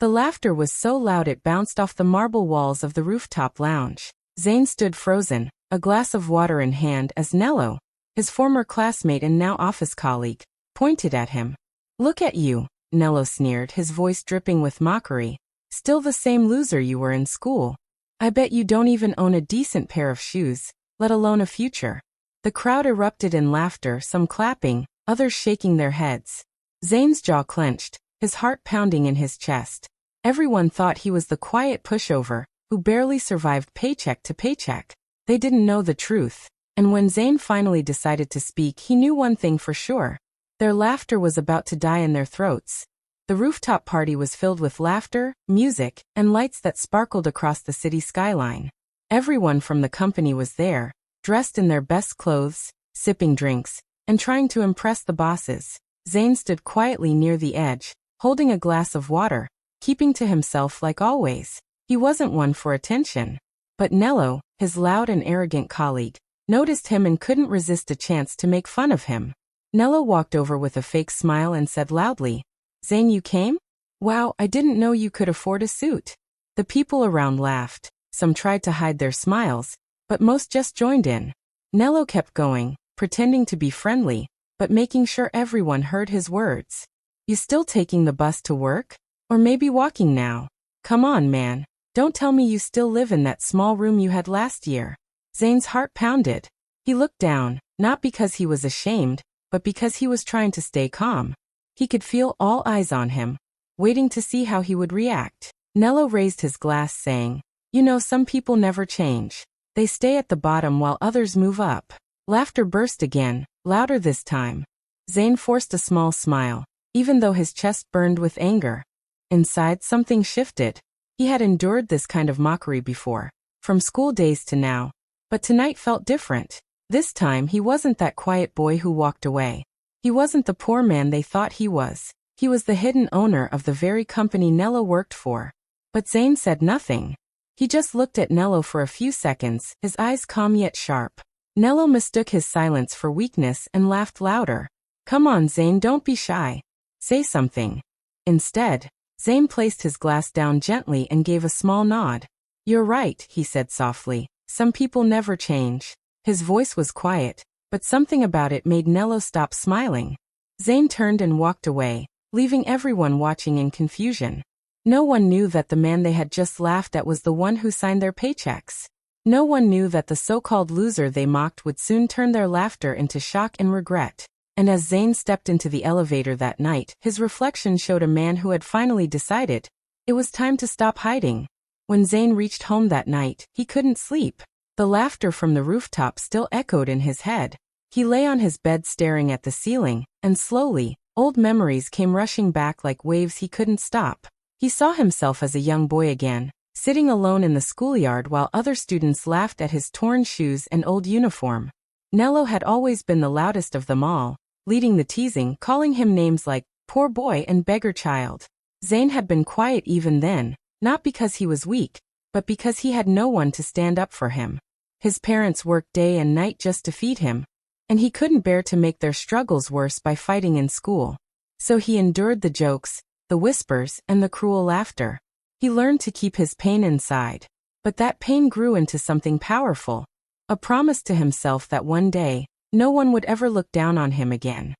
The laughter was so loud it bounced off the marble walls of the rooftop lounge. Zane stood frozen, a glass of water in hand as Nello, his former classmate and now office colleague, pointed at him. "Look at you," Nello sneered, his voice dripping with mockery. "Still the same loser you were in school. I bet you don't even own a decent pair of shoes, let alone a future." The crowd erupted in laughter, some clapping, others shaking their heads. Zane's jaw clenched, his heart pounding in his chest. Everyone thought he was the quiet pushover, who barely survived paycheck to paycheck. They didn't know the truth, and when Zane finally decided to speak, he knew one thing for sure. Their laughter was about to die in their throats. The rooftop party was filled with laughter, music, and lights that sparkled across the city skyline. Everyone from the company was there, dressed in their best clothes, sipping drinks, and trying to impress the bosses. Zane stood quietly near the edge, holding a glass of water, keeping to himself like always. He wasn't one for attention. But Nello, his loud and arrogant colleague, noticed him and couldn't resist a chance to make fun of him. Nello walked over with a fake smile and said loudly, "Zane, you came? Wow, I didn't know you could afford a suit." The people around laughed. Some tried to hide their smiles, but most just joined in. Nello kept going, pretending to be friendly, but making sure everyone heard his words. "You still taking the bus to work? Or maybe walking now? Come on, man. Don't tell me you still live in that small room you had last year." Zane's heart pounded. He looked down, not because he was ashamed, but because he was trying to stay calm. He could feel all eyes on him, waiting to see how he would react. Nello raised his glass, saying, "You know, some people never change. They stay at the bottom while others move up." Laughter burst again, louder this time. Zane forced a small smile, even though his chest burned with anger. Inside, something shifted. He had endured this kind of mockery before, from school days to now, but tonight felt different. This time, he wasn't that quiet boy who walked away. He wasn't the poor man they thought he was. He was the hidden owner of the very company Nello worked for. But Zane said nothing. He just looked at Nello for a few seconds, his eyes calm yet sharp. Nello mistook his silence for weakness and laughed louder. "Come on, Zane, don't be shy. Say something." Instead, Zane placed his glass down gently and gave a small nod. "You're right," he said softly. "Some people never change." His voice was quiet, but something about it made Nello stop smiling. Zane turned and walked away, leaving everyone watching in confusion. No one knew that the man they had just laughed at was the one who signed their paychecks. No one knew that the so-called loser they mocked would soon turn their laughter into shock and regret. And as Zane stepped into the elevator that night, his reflection showed a man who had finally decided it was time to stop hiding. When Zane reached home that night, he couldn't sleep. The laughter from the rooftop still echoed in his head. He lay on his bed staring at the ceiling, and slowly, old memories came rushing back like waves he couldn't stop. He saw himself as a young boy again, sitting alone in the schoolyard while other students laughed at his torn shoes and old uniform. Nello had always been the loudest of them all, leading the teasing, calling him names like poor boy and beggar child. Zane had been quiet even then, not because he was weak, but because he had no one to stand up for him. His parents worked day and night just to feed him, and he couldn't bear to make their struggles worse by fighting in school. So he endured the jokes, the whispers, and the cruel laughter. He learned to keep his pain inside. But that pain grew into something powerful, a promise to himself that one day, no one would ever look down on him again.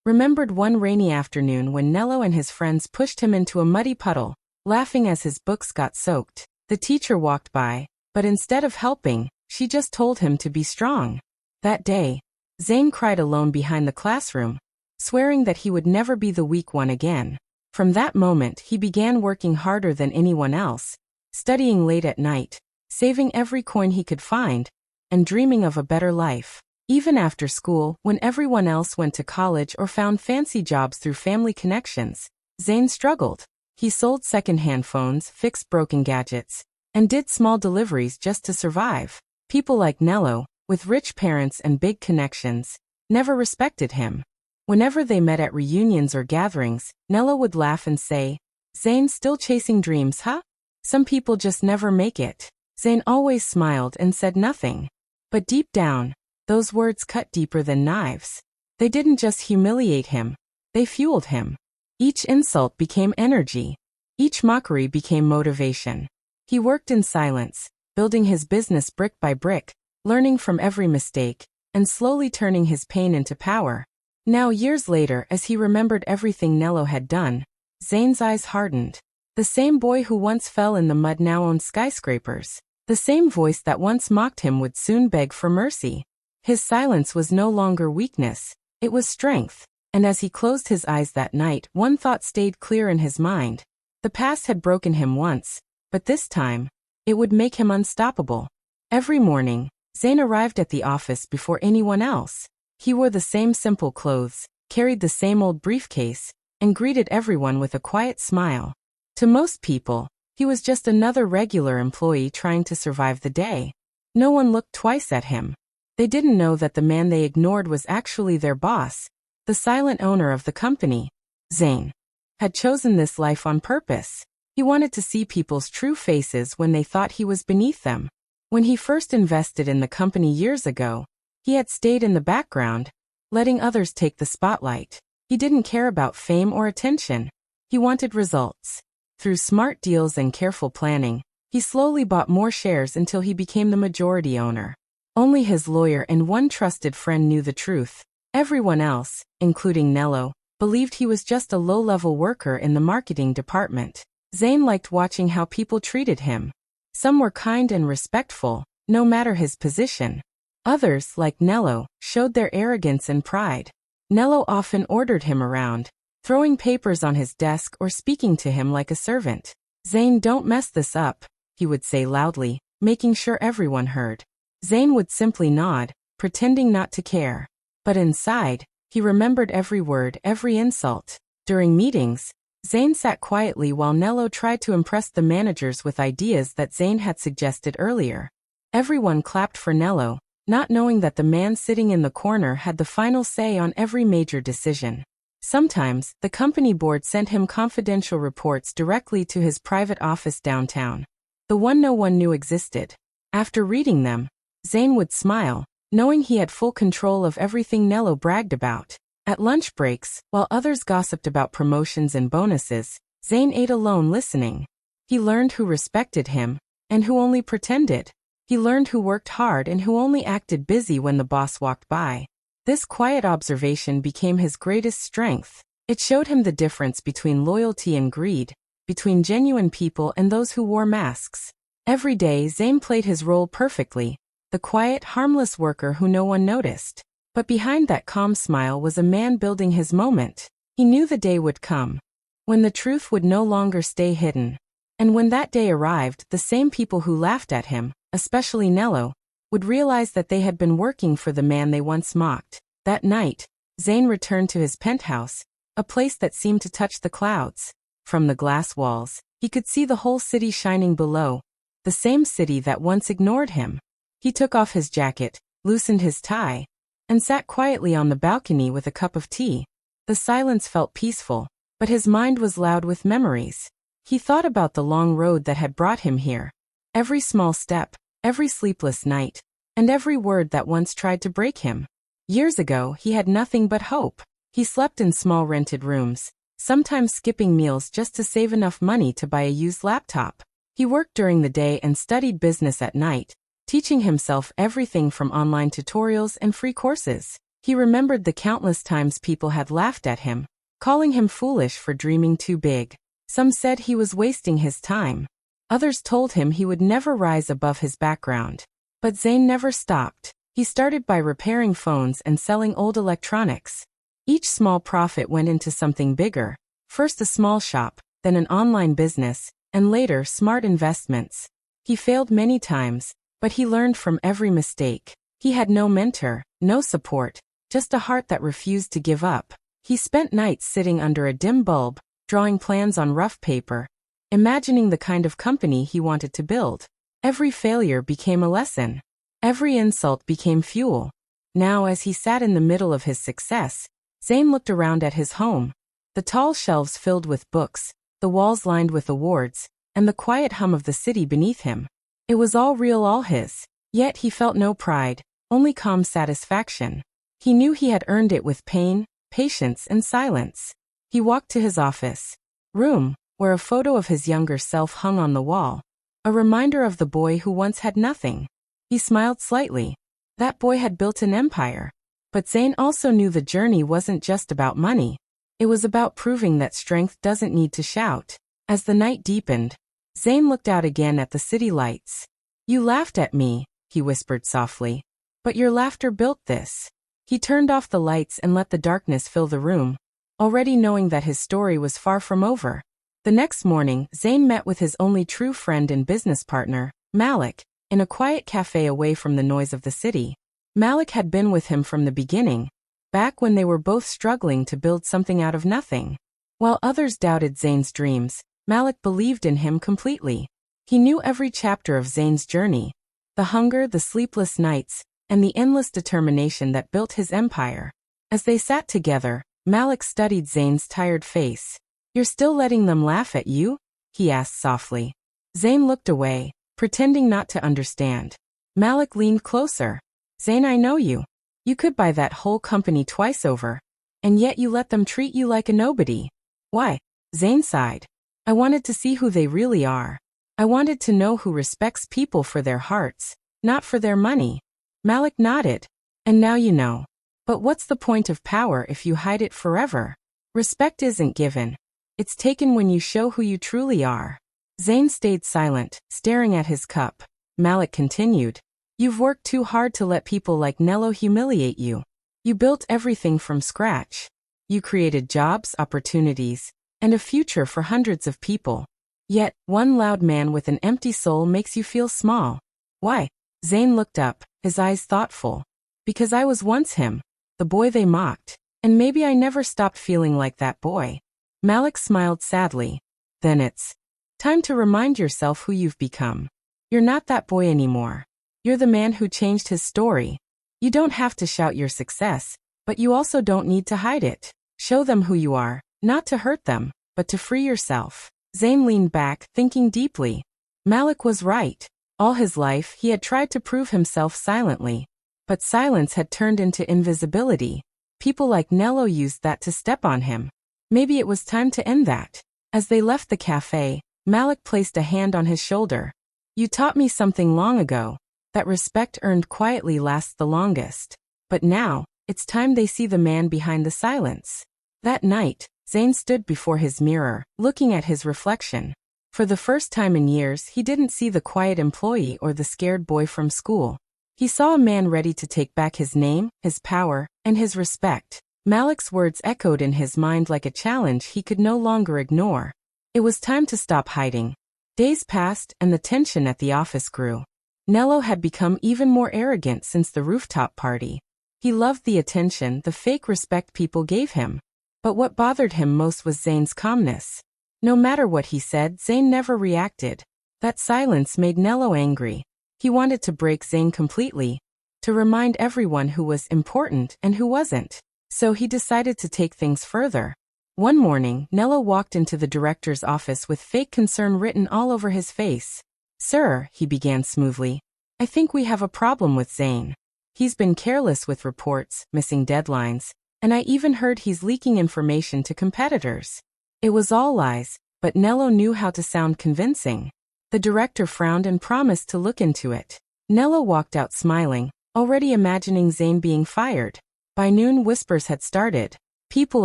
Remembered one rainy afternoon when Nello and his friends pushed him into a muddy puddle, laughing as his books got soaked. The teacher walked by, but instead of helping, she just told him to be strong. That day, Zane cried alone behind the classroom, swearing that he would never be the weak one again. From that moment, he began working harder than anyone else, studying late at night, saving every coin he could find, and dreaming of a better life. Even after school, when everyone else went to college or found fancy jobs through family connections, Zane struggled. He sold second-hand phones, fixed broken gadgets, and did small deliveries just to survive. People like Nello, with rich parents and big connections, never respected him. Whenever they met at reunions or gatherings, Nello would laugh and say, "Zane still chasing dreams, huh? Some people just never make it." Zane always smiled and said nothing. But deep down, those words cut deeper than knives. They didn't just humiliate him, they fueled him. Each insult became energy. Each mockery became motivation. He worked in silence, building his business brick by brick, learning from every mistake, and slowly turning his pain into power. Now years later, as he remembered everything Nello had done, Zane's eyes hardened. The same boy who once fell in the mud now owned skyscrapers. The same voice that once mocked him would soon beg for mercy. His silence was no longer weakness, it was strength. And as he closed his eyes that night, one thought stayed clear in his mind. The past had broken him once, but this time, it would make him unstoppable. Every morning, Zane arrived at the office before anyone else. He wore the same simple clothes, carried the same old briefcase, and greeted everyone with a quiet smile. To most people, he was just another regular employee trying to survive the day. No one looked twice at him. They didn't know that the man they ignored was actually their boss, the silent owner of the company. Zane had chosen this life on purpose. He wanted to see people's true faces when they thought he was beneath them. When he first invested in the company years ago, he had stayed in the background, letting others take the spotlight. He didn't care about fame or attention. He wanted results. Through smart deals and careful planning, he slowly bought more shares until he became the majority owner. Only his lawyer and one trusted friend knew the truth. Everyone else, including Nello, believed he was just a low-level worker in the marketing department. Zane liked watching how people treated him. Some were kind and respectful, no matter his position. Others, like Nello, showed their arrogance and pride. Nello often ordered him around, throwing papers on his desk or speaking to him like a servant. "Zane, don't mess this up," he would say loudly, making sure everyone heard. Zane would simply nod, pretending not to care. But inside, he remembered every word, every insult. During meetings, Zane sat quietly while Nello tried to impress the managers with ideas that Zane had suggested earlier. Everyone clapped for Nello, not knowing that the man sitting in the corner had the final say on every major decision. Sometimes, the company board sent him confidential reports directly to his private office downtown, the one no one knew existed. After reading them, Zane would smile, knowing he had full control of everything Nello bragged about. At lunch breaks, while others gossiped about promotions and bonuses, Zane ate alone listening. He learned who respected him, and who only pretended. He learned who worked hard and who only acted busy when the boss walked by. This quiet observation became his greatest strength. It showed him the difference between loyalty and greed, between genuine people and those who wore masks. Every day Zane played his role perfectly, the quiet, harmless worker who no one noticed. But behind that calm smile was a man building his moment. He knew the day would come, when the truth would no longer stay hidden. And when that day arrived, the same people who laughed at him, especially Nello, would realize that they had been working for the man they once mocked. That night, Zane returned to his penthouse, a place that seemed to touch the clouds. From the glass walls, he could see the whole city shining below, the same city that once ignored him. He took off his jacket, loosened his tie, and sat quietly on the balcony with a cup of tea. The silence felt peaceful, but his mind was loud with memories. He thought about the long road that had brought him here. Every small step, every sleepless night, and every word that once tried to break him. Years ago, he had nothing but hope. He slept in small rented rooms, sometimes skipping meals just to save enough money to buy a used laptop. He worked during the day and studied business at night, teaching himself everything from online tutorials and free courses. He remembered the countless times people had laughed at him, calling him foolish for dreaming too big. Some said he was wasting his time. Others told him he would never rise above his background. But Zane never stopped. He started by repairing phones and selling old electronics. Each small profit went into something bigger. First a small shop, then an online business, and later smart investments. He failed many times, but he learned from every mistake. He had no mentor, no support, just a heart that refused to give up. He spent nights sitting under a dim bulb, drawing plans on rough paper, imagining the kind of company he wanted to build. Every failure became a lesson. Every insult became fuel. Now, as he sat in the middle of his success, Zane looked around at his home. The tall shelves filled with books, the walls lined with awards, and the quiet hum of the city beneath him. It was all real, all his. Yet he felt no pride, only calm satisfaction. He knew he had earned it with pain, patience, and silence. He walked to his office room, where a photo of his younger self hung on the wall, a reminder of the boy who once had nothing. He smiled slightly. That boy had built an empire. But Zayn also knew the journey wasn't just about money. It was about proving that strength doesn't need to shout. As the night deepened, Zayn looked out again at the city lights. "You laughed at me," he whispered softly. "But your laughter built this." He turned off the lights and let the darkness fill the room, already knowing that his story was far from over. The next morning, Zayn met with his only true friend and business partner, Malik, in a quiet cafe away from the noise of the city. Malik had been with him from the beginning, back when they were both struggling to build something out of nothing. While others doubted Zayn's dreams, Malik believed in him completely. He knew every chapter of Zayn's journey, the hunger, the sleepless nights, and the endless determination that built his empire. As they sat together, Malik studied Zayn's tired face. "You're still letting them laugh at you?" he asked softly. Zayn looked away, pretending not to understand. Malik leaned closer. "Zayn, I know you. You could buy that whole company twice over. And yet you let them treat you like a nobody." "Why?" Zayn sighed. "I wanted to see who they really are. I wanted to know who respects people for their hearts, not for their money." Malik nodded. "And now you know. But what's the point of power if you hide it forever? Respect isn't given. It's taken when you show who you truly are." Zayn stayed silent, staring at his cup. Malik continued. "You've worked too hard to let people like Nello humiliate you. You built everything from scratch. You created jobs, opportunities, and a future for hundreds of people. Yet, one loud man with an empty soul makes you feel small. Why?" Zayn looked up, his eyes thoughtful. "Because I was once him, the boy they mocked. And maybe I never stopped feeling like that boy." Malik smiled sadly. "Then it's time to remind yourself who you've become. You're not that boy anymore. You're the man who changed his story. You don't have to shout your success, but you also don't need to hide it. Show them who you are, not to hurt them, but to free yourself." Zayn leaned back, thinking deeply. Malik was right. All his life, he had tried to prove himself silently. But silence had turned into invisibility. People like Nello used that to step on him. Maybe it was time to end that. As they left the cafe, Malik placed a hand on his shoulder. "You taught me something long ago. That respect earned quietly lasts the longest. But now, it's time they see the man behind the silence." That night, Zayn stood before his mirror, looking at his reflection. For the first time in years, he didn't see the quiet employee or the scared boy from school. He saw a man ready to take back his name, his power, and his respect. Malik's words echoed in his mind like a challenge he could no longer ignore. It was time to stop hiding. Days passed, and the tension at the office grew. Nello had become even more arrogant since the rooftop party. He loved the attention, the fake respect people gave him. But what bothered him most was Zayn's calmness. No matter what he said, Zayn never reacted. That silence made Nello angry. He wanted to break Zayn completely, to remind everyone who was important and who wasn't. So he decided to take things further. One morning, Nello walked into the director's office with fake concern written all over his face. "Sir," he began smoothly, "I think we have a problem with Zayn. He's been careless with reports, missing deadlines, and I even heard he's leaking information to competitors." It was all lies, but Nello knew how to sound convincing. The director frowned and promised to look into it. Nello walked out smiling, already imagining Zayn being fired. By noon, whispers had started. People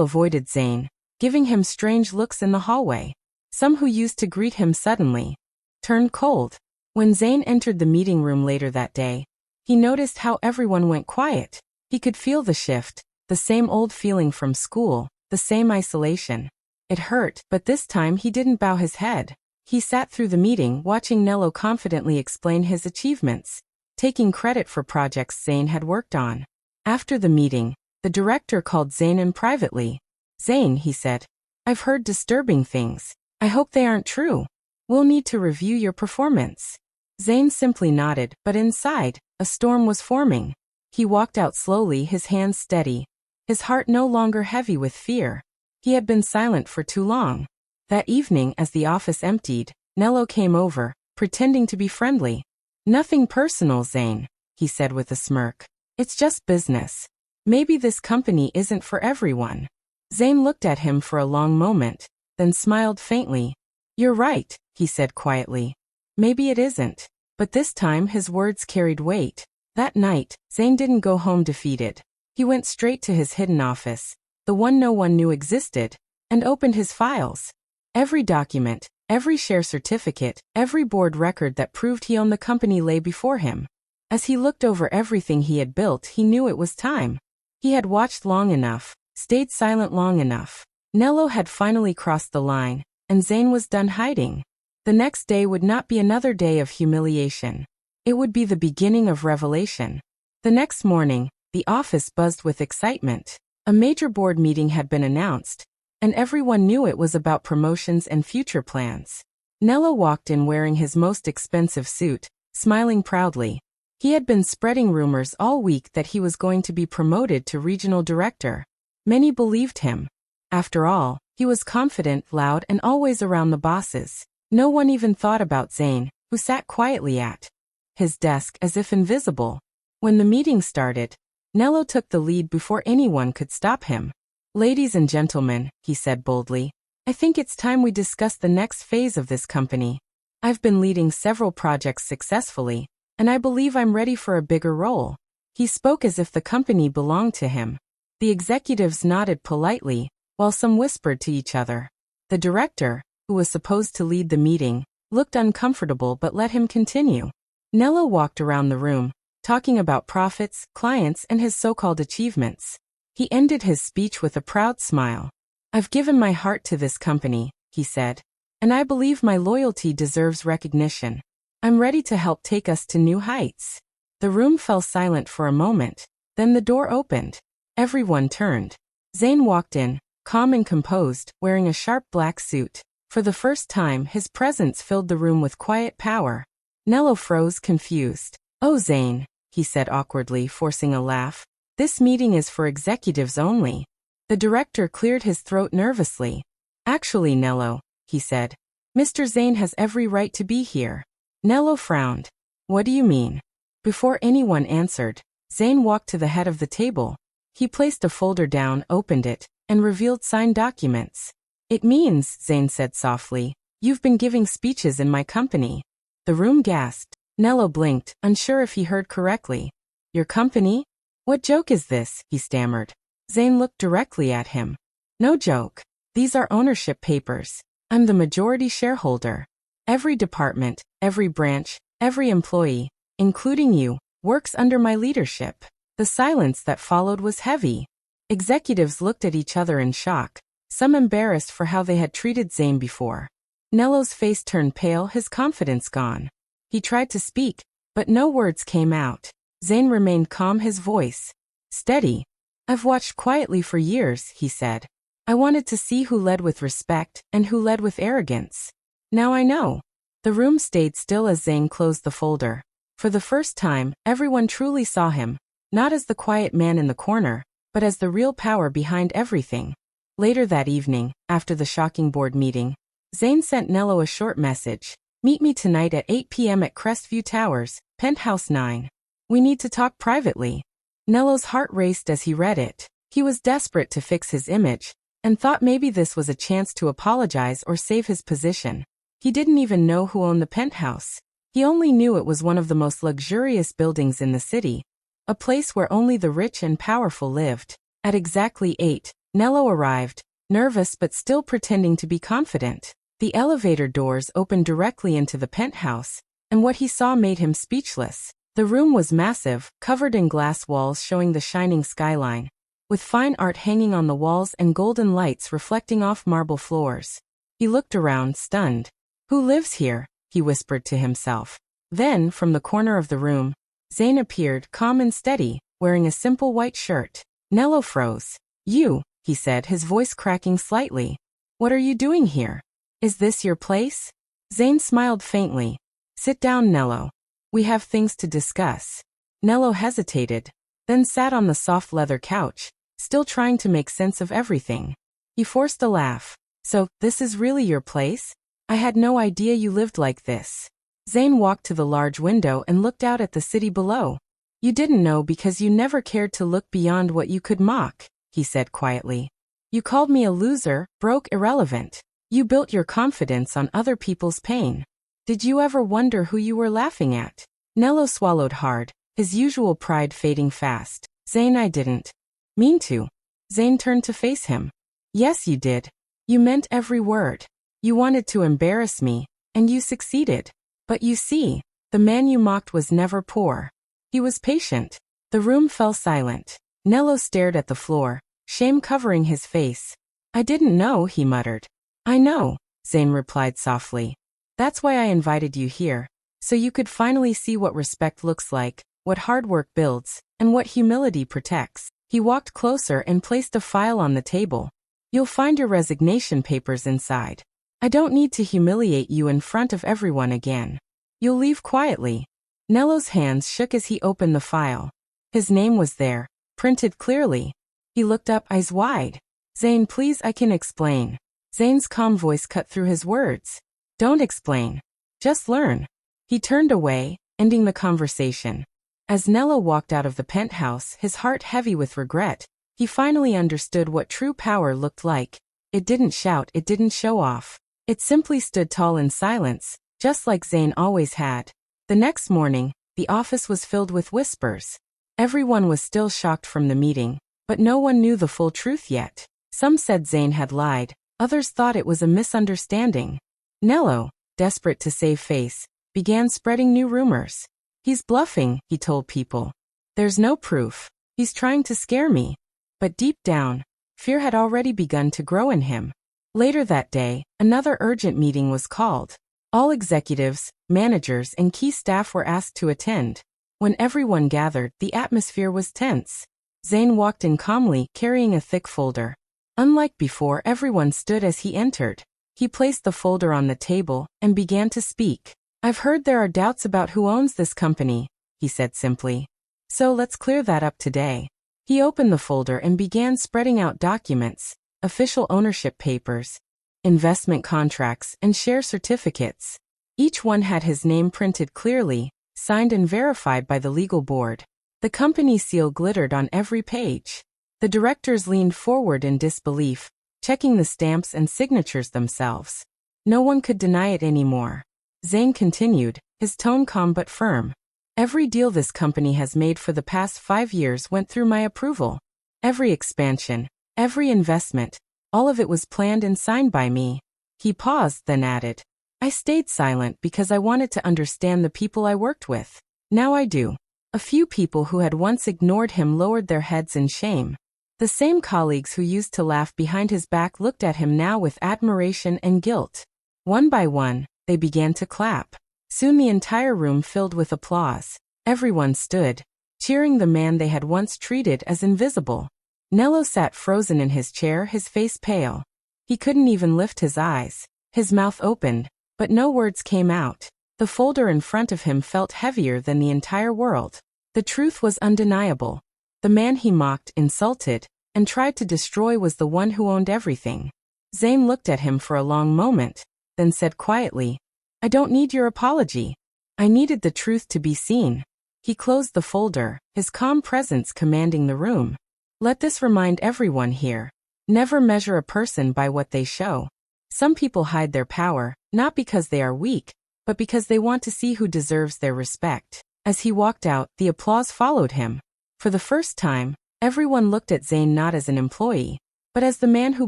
avoided Zayn, giving him strange looks in the hallway. Some who used to greet him suddenly turned cold. When Zayn entered the meeting room later that day, he noticed how everyone went quiet. He could feel the shift, the same old feeling from school, the same isolation. It hurt, but this time he didn't bow his head. He sat through the meeting, watching Nello confidently explain his achievements, taking credit for projects Zayn had worked on. After the meeting, the director called Zayn in privately. "Zayn," he said, "I've heard disturbing things. I hope they aren't true. We'll need to review your performance." Zayn simply nodded, but inside, a storm was forming. He walked out slowly, his hands steady, his heart no longer heavy with fear. He had been silent for too long. That evening, as the office emptied, Nello came over, pretending to be friendly. "Nothing personal, Zayn," he said with a smirk. "It's just business. Maybe this company isn't for everyone." Zayn looked at him for a long moment, then smiled faintly. You're right, he said quietly. Maybe it isn't. But this time his words carried weight. That night, Zane didn't go home defeated. He went straight to his hidden office, the one no one knew existed, and opened his files. Every document, every share certificate, every board record that proved he owned the company lay before him. As he looked over everything he had built, he knew it was time. He had watched long enough, stayed silent long enough. Nello had finally crossed the line, and Zane was done hiding. The next day would not be another day of humiliation. It would be the beginning of revelation. The next morning, the office buzzed with excitement. A major board meeting had been announced, and everyone knew it was about promotions and future plans. Nello walked in wearing his most expensive suit, smiling proudly. He had been spreading rumors all week that he was going to be promoted to regional director. Many believed him. After all, he was confident, loud, and always around the bosses. No one even thought about Zane, who sat quietly at his desk as if invisible. When the meeting started, Nello took the lead before anyone could stop him. Ladies and gentlemen, he said boldly, I think it's time we discuss the next phase of this company. I've been leading several projects successfully, and I believe I'm ready for a bigger role. He spoke as if the company belonged to him. The executives nodded politely, while some whispered to each other. The director, who was supposed to lead the meeting, looked uncomfortable but let him continue. Nello walked around the room, talking about profits, clients, and his so-called achievements. He ended his speech with a proud smile. I've given my heart to this company, he said, and I believe my loyalty deserves recognition. I'm ready to help take us to new heights. The room fell silent for a moment. Then the door opened. Everyone turned. Zane walked in, calm and composed, wearing a sharp black suit. For the first time, his presence filled the room with quiet power. Nello froze, confused. Oh, Zane, he said awkwardly, forcing a laugh. This meeting is for executives only. The director cleared his throat nervously. Actually, Nello, he said, Mr. Zane has every right to be here. Nello frowned. What do you mean? Before anyone answered, Zane walked to the head of the table. He placed a folder down, opened it, and revealed signed documents. It means, Zane said softly, you've been giving speeches in my company. The room gasped. Nello blinked, unsure if he heard correctly. Your company? What joke is this? He stammered. Zane looked directly at him. No joke. These are ownership papers. I'm the majority shareholder. Every department, every branch, every employee, including you, works under my leadership. The silence that followed was heavy. Executives looked at each other in shock, some embarrassed for how they had treated Zane before. Nello's face turned pale, his confidence gone. He tried to speak, but no words came out. Zane remained calm, his voice steady. I've watched quietly for years, he said. I wanted to see who led with respect and who led with arrogance. Now I know. The room stayed still as Zane closed the folder. For the first time, everyone truly saw him, not as the quiet man in the corner, but as the real power behind everything. Later that evening, after the shocking board meeting, Zane sent Nello a short message. Meet me tonight at 8 p.m. at Crestview Towers, Penthouse 9. We need to talk privately. Nello's heart raced as he read it. He was desperate to fix his image, and thought maybe this was a chance to apologize or save his position. He didn't even know who owned the penthouse. He only knew it was one of the most luxurious buildings in the city, a place where only the rich and powerful lived. At exactly 8, Nello arrived, nervous but still pretending to be confident. The elevator doors opened directly into the penthouse, and what he saw made him speechless. The room was massive, covered in glass walls showing the shining skyline, with fine art hanging on the walls and golden lights reflecting off marble floors. He looked around, stunned. Who lives here? He whispered to himself. Then, from the corner of the room, Zane appeared, calm and steady, wearing a simple white shirt. Nello froze. You, he said, his voice cracking slightly. What are you doing here? Is this your place? Zane smiled faintly. Sit down, Nello. We have things to discuss. Nello hesitated, then sat on the soft leather couch, still trying to make sense of everything. He forced a laugh. So, this is really your place? I had no idea you lived like this. Zane walked to the large window and looked out at the city below. You didn't know because you never cared to look beyond what you could mock, he said quietly. You called me a loser, broke, irrelevant. You built your confidence on other people's pain. Did you ever wonder who you were laughing at? Nello swallowed hard, his usual pride fading fast. Zane, I didn't mean to. Zane turned to face him. Yes, you did. You meant every word. You wanted to embarrass me, and you succeeded. But you see, the man you mocked was never poor. He was patient. The room fell silent. Nello stared at the floor, shame covering his face. I didn't know, he muttered. I know, Zane replied softly. That's why I invited you here, so you could finally see what respect looks like, what hard work builds, and what humility protects. He walked closer and placed a file on the table. You'll find your resignation papers inside. I don't need to humiliate you in front of everyone again. You'll leave quietly. Nello's hands shook as he opened the file. His name was there, printed clearly. He looked up, eyes wide. Zane, please, I can explain. Zane's calm voice cut through his words. Don't explain. Just learn. He turned away, ending the conversation. As Nello walked out of the penthouse, his heart heavy with regret, he finally understood what true power looked like. It didn't shout, it didn't show off. It simply stood tall in silence, just like Zane always had. The next morning, the office was filled with whispers. Everyone was still shocked from the meeting, but no one knew the full truth yet. Some said Zane had lied, others thought it was a misunderstanding. Nello, desperate to save face, began spreading new rumors. He's bluffing, he told people. There's no proof. He's trying to scare me. But deep down, fear had already begun to grow in him. Later that day, another urgent meeting was called. All executives, managers, and key staff were asked to attend. When everyone gathered, the atmosphere was tense. Zane walked in calmly, carrying a thick folder. Unlike before, everyone stood as he entered. He placed the folder on the table and began to speak. I've heard there are doubts about who owns this company, he said simply. So let's clear that up today. He opened the folder and began spreading out documents, official ownership papers, investment contracts, and share certificates. Each one had his name printed clearly, signed and verified by the legal board. The company seal glittered on every page. The directors leaned forward in disbelief, checking the stamps and signatures themselves. No one could deny it anymore. Zane continued, his tone calm but firm. Every deal this company has made for the past 5 years went through my approval. Every expansion, every investment, all of it was planned and signed by me. He paused, then added, I stayed silent because I wanted to understand the people I worked with. Now I do. A few people who had once ignored him lowered their heads in shame. The same colleagues who used to laugh behind his back looked at him now with admiration and guilt. One by one, they began to clap. Soon the entire room filled with applause. Everyone stood, cheering the man they had once treated as invisible. Nello sat frozen in his chair, his face pale. He couldn't even lift his eyes. His mouth opened, but no words came out. The folder in front of him felt heavier than the entire world. The truth was undeniable. The man he mocked, insulted, and tried to destroy was the one who owned everything. Zane looked at him for a long moment, then said quietly, I don't need your apology. I needed the truth to be seen. He closed the folder, his calm presence commanding the room. Let this remind everyone here. Never measure a person by what they show. Some people hide their power, not because they are weak, but because they want to see who deserves their respect. As he walked out, the applause followed him. For the first time, everyone looked at Zane not as an employee, but as the man who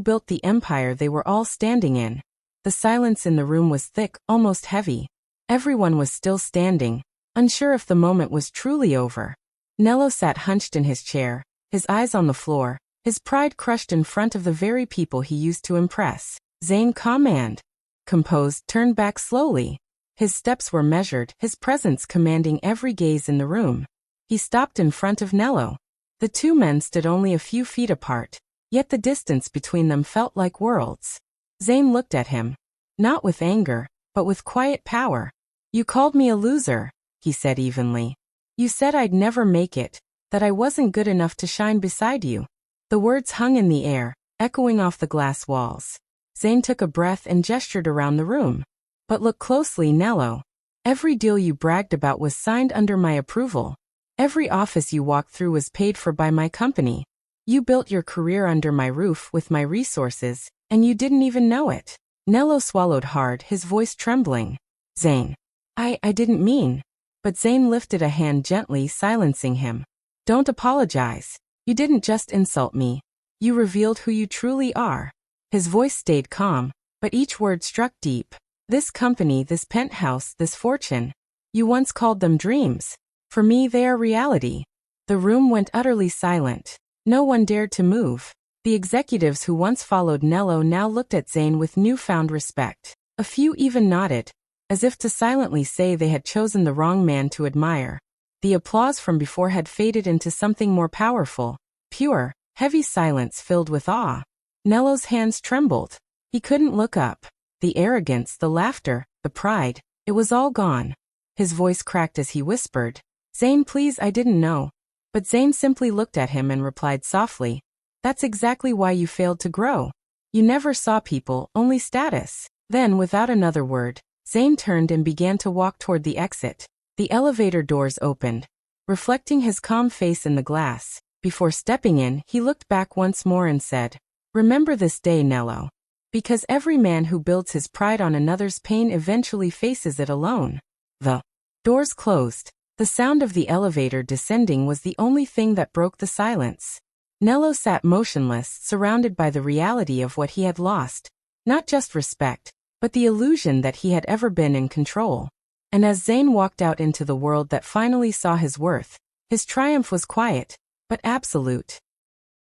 built the empire they were all standing in. The silence in the room was thick, almost heavy. Everyone was still standing, unsure if the moment was truly over. Nello sat hunched in his chair, his eyes on the floor, his pride crushed in front of the very people he used to impress. Zane, calm and composed, turned back slowly. His steps were measured, his presence commanding every gaze in the room. He stopped in front of Nello. The two men stood only a few feet apart, yet the distance between them felt like worlds. Zane looked at him, not with anger, but with quiet power. You called me a loser, he said evenly. You said I'd never make it, that I wasn't good enough to shine beside you. The words hung in the air, echoing off the glass walls. Zane took a breath and gestured around the room. But look closely, Nello. Every deal you bragged about was signed under my approval. Every office you walked through was paid for by my company. You built your career under my roof with my resources, and you didn't even know it. Nello swallowed hard, his voice trembling. Zane. I didn't mean. But Zane lifted a hand gently, silencing him. Don't apologize. You didn't just insult me. You revealed who you truly are. His voice stayed calm, but each word struck deep. This company, this penthouse, this fortune. You once called them dreams. For me, they are reality. The room went utterly silent. No one dared to move. The executives who once followed Nello now looked at Zane with newfound respect. A few even nodded, as if to silently say they had chosen the wrong man to admire. The applause from before had faded into something more powerful. Pure, heavy silence filled with awe. Nello's hands trembled. He couldn't look up. The arrogance, the laughter, the pride, it was all gone. His voice cracked as he whispered, Zane, please, I didn't know. But Zane simply looked at him and replied softly, That's exactly why you failed to grow. You never saw people, only status. Then, without another word, Zane turned and began to walk toward the exit. The elevator doors opened, reflecting his calm face in the glass. Before stepping in, he looked back once more and said, Remember this day, Nello. Because every man who builds his pride on another's pain eventually faces it alone. The doors closed. The sound of the elevator descending was the only thing that broke the silence. Nello sat motionless, surrounded by the reality of what he had lost. Not just respect, but the illusion that he had ever been in control. And as Zane walked out into the world that finally saw his worth, his triumph was quiet, but absolute.